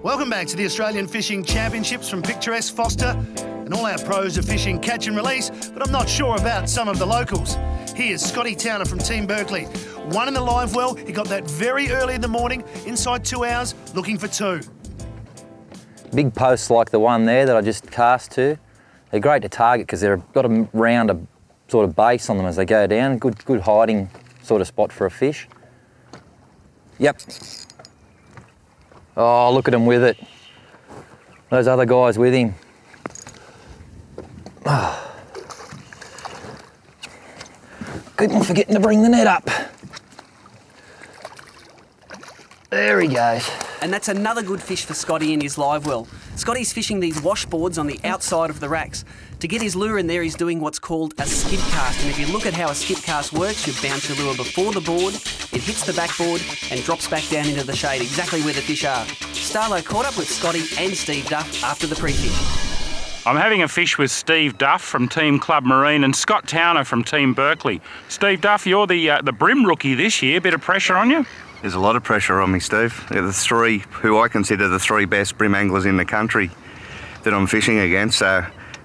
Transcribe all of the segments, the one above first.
Welcome back to the Australian Fishing Championships from picturesque Forster. And all our pros are fishing catch and release, but I'm not sure about some of the locals. Here's Scotty Towner from Team Berkeley. One in the live well, he got that very early in the morning, inside 2 hours, looking for 2. Big posts like the one there that I just cast to, they're great to target because they've got a rounder sort of base on them as they go down. Good hiding sort of spot for a fish. Yep. Oh, look at him with it. Those other guys with him. Oh. Keep on forgetting to bring the net up. There he goes. And that's another good fish for Scotty in his live well. Scotty's fishing these washboards on the outside of the racks. To get his lure in there, he's doing what's called a skip cast. And if you look at how a skip cast works, you bounce your lure before the board, it hits the backboard and drops back down into the shade, exactly where the fish are. Starlo caught up with Scotty and Steve Duff after the pre-fish. I'm having a fish with Steve Duff from Team Club Marine and Scott Towner from Team Berkeley. Steve Duff, you're the Brim rookie this year. Bit of pressure on you? There's a lot of pressure on me, Steve. They're the three who I consider the 3 best brim anglers in the country that I'm fishing against, so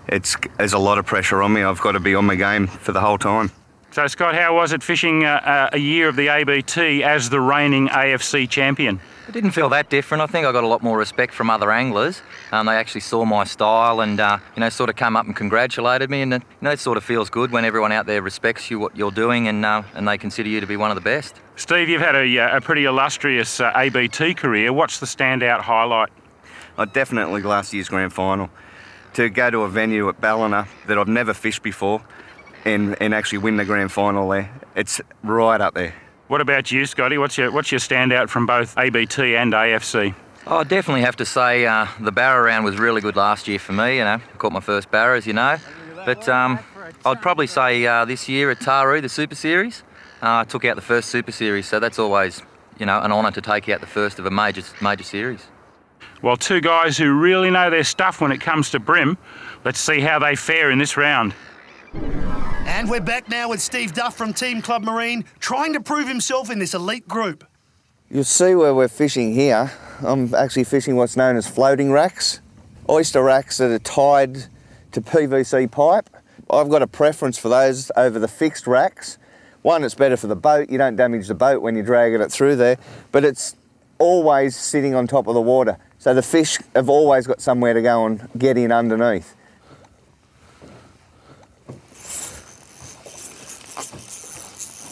there's a lot of pressure on me. I've got to be on my game for the whole time. So, Scott, how was it fishing a year of the ABT as the reigning AFC champion? It didn't feel that different. I think I got a lot more respect from other anglers. They actually saw my style and, sort of come up and congratulated me. And, it sort of feels good when everyone out there respects you, what you're doing, and they consider you to be one of the best. Steve, you've had a pretty illustrious ABT career. What's the standout highlight? Definitely last year's grand final. To go to a venue at Ballina that I've never fished before and actually win the grand final there, it's right up there. What about you, Scotty? What's your standout from both ABT and AFC? I definitely have to say the barra round was really good last year for me. I caught my first barra, as you know. But I'd probably say this year at Taru, the Super Series, I took out the first Super Series, so that's always, an honour to take out the first of a major series. Well, 2 guys who really know their stuff when it comes to brim. Let's see how they fare in this round. And we're back now with Steve Duff from Team Club Marine, trying to prove himself in this elite group. You'll see where we're fishing here. I'm actually fishing what's known as floating racks, oyster racks that are tied to PVC pipe. I've got a preference for those over the fixed racks. One, it's better for the boat. You don't damage the boat when you're dragging it through there, but it's always sitting on top of the water. So the fish have always got somewhere to go and get in underneath.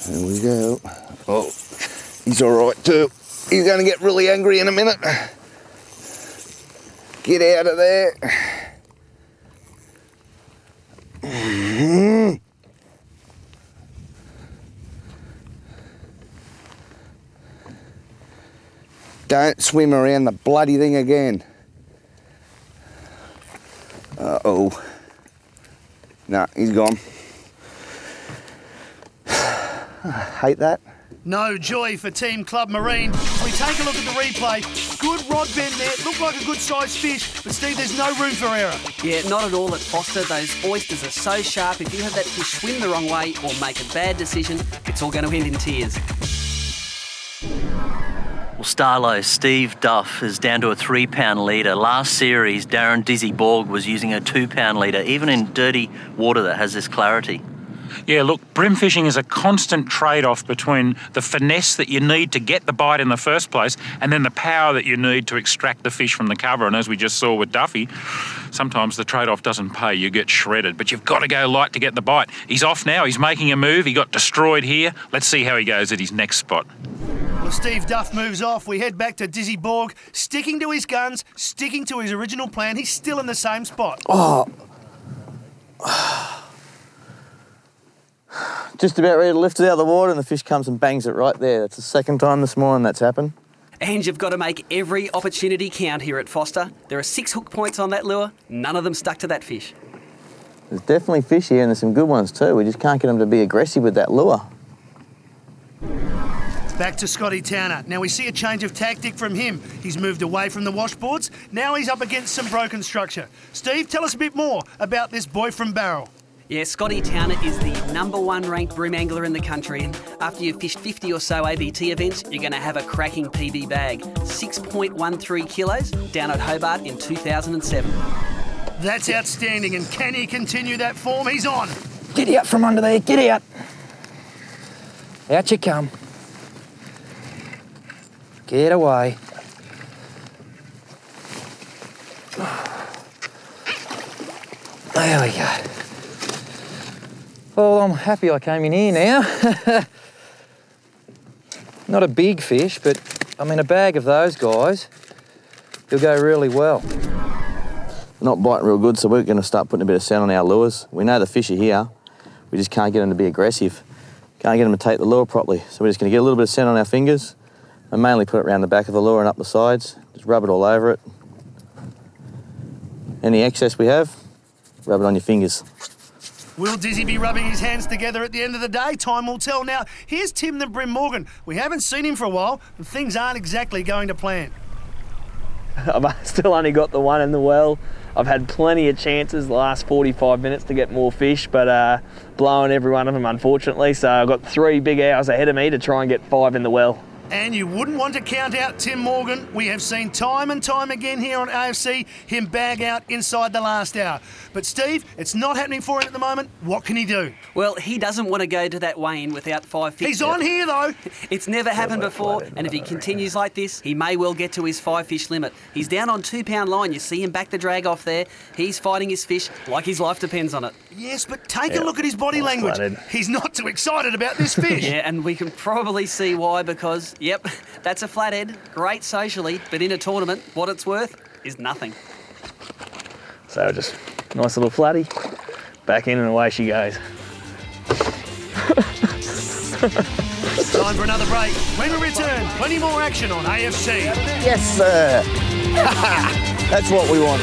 There we go. Oh, he's all right too. He's going to get really angry in a minute. Get out of there. Don't swim around the bloody thing again. Uh-oh. Nah, he's gone. I hate that. No joy for Team Club Marine. We take a look at the replay. Good rod bend there. Looked like a good sized fish, but Steve, there's no room for error. Yeah, not at all at Forster. Those oysters are so sharp. If you have that fish swim the wrong way or make a bad decision, it's all going to end in tears. Well, Starlo, Steve Duff is down to a 3-pound leader. Last series, Darren Dizzy Borg was using a 2-pound leader, even in dirty water that has this clarity. Yeah, look, brim fishing is a constant trade-off between the finesse that you need to get the bite in the first place and then the power that you need to extract the fish from the cover. And as we just saw with Duffy, sometimes the trade-off doesn't pay. You get shredded, but you've got to go light to get the bite. He's off now. He's making a move. He got destroyed here. Let's see how he goes at his next spot. Well, Steve Duff moves off. We head back to Dizzy Borg, sticking to his guns, sticking to his original plan. He's still in the same spot. Oh. Just about ready to lift it out of the water and the fish comes and bangs it right there. That's the second time this morning that's happened. And you've got to make every opportunity count here at Forster. There are 6 hook points on that lure. None of them stuck to that fish. There's definitely fish here and there's some good ones too. We just can't get them to be aggressive with that lure. Back to Scotty Towner. Now we see a change of tactic from him. He's moved away from the washboards. Now he's up against some broken structure. Steve, tell us a bit more about this boy from Barrel. Yeah, Scotty Towner is the #1 ranked bream angler in the country, and after you've fished 50 or so ABT events, you're going to have a cracking PB bag. 6.13 kilos down at Hobart in 2007. That's outstanding, and can he continue that form? He's on. Get out from under there, get out. Out you come. Get away. There we go. Well, I'm happy I came in here now. Not a big fish, but I mean, a bag of those guys, will go really well. Not biting real good, so we're going to start putting a bit of scent on our lures. We know the fish are here, we just can't get them to be aggressive. Can't get them to take the lure properly, so we're just going to get a little bit of scent on our fingers and mainly put it around the back of the lure and up the sides. Just rub it all over it. Any excess we have, rub it on your fingers. Will Dizzy be rubbing his hands together at the end of the day? Time will tell. Now, here's Tim the Brim Morgan. We haven't seen him for a while, and things aren't exactly going to plan. I've still only got the one in the well. I've had plenty of chances the last 45 minutes to get more fish, but blowing every one of them, unfortunately. So I've got 3 big hours ahead of me to try and get 5 in the well. And you wouldn't want to count out Tim Morgan. We have seen time and time again here on AFC him bag out inside the last hour. But Steve, it's not happening for him at the moment. What can he do? Well, he doesn't want to go to that weigh-in without 5 fish. He's on here though. It's never happened before, and if he continues like this, he may well get to his 5 fish limit. He's down on 2 pound line. You see him back the drag off there. He's fighting his fish like his life depends on it. Yes, but take a look at his body language. He's not too excited about this fish. Yeah, and we can probably see why, because, yep, that's a flathead. Great socially, but in a tournament, what it's worth is nothing. So just nice little flatty, back in and away she goes. Time for another break. When we return, plenty more action on AFC. Yes, sir. That's what we want.